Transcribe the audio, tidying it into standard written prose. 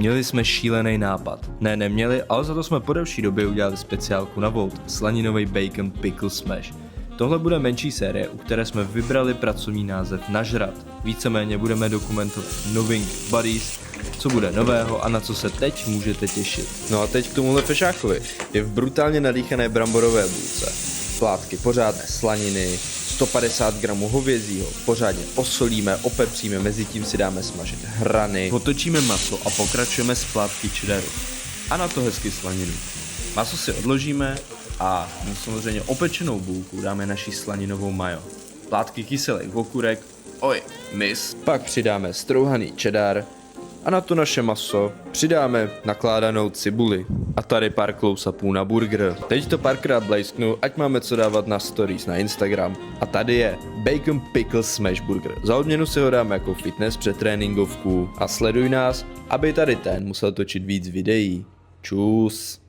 Měli jsme šílený nápad. Ne, neměli, ale za to jsme po delší době udělali speciálku na Volt, slaninový bacon pickle smash. Tohle bude menší série, u které jsme vybrali pracovní název Nažrat. Víceméně budeme dokumentovat novinky Buddies, co bude nového a na co se teď můžete těšit. No a teď k tomuhle fešákovi. Je v brutálně nadýchané bramborové bulce. Plátky pořádné slaniny, 150 gramů hovězího, pořádně osolíme, opepříme, mezi tím si dáme smažit hrany. Potočíme maso a pokračujeme s plátky cheddaru. A na to hezky slaninu. Maso si odložíme a samozřejmě opečenou bulku dáme naší slaninovou majo. Plátky kyselých okurek, Pak přidáme strouhaný cheddar a na to naše maso přidáme nakládanou cibuli. A tady pár close-upů na burger. Teď to párkrát blejsknu, ať máme co dávat na stories na Instagram. A tady je Bacon Pickle Smash Burger. Za odměnu si ho dáme jako fitness před tréninkovku. A sleduj nás, aby tady ten musel točit víc videí. Čus.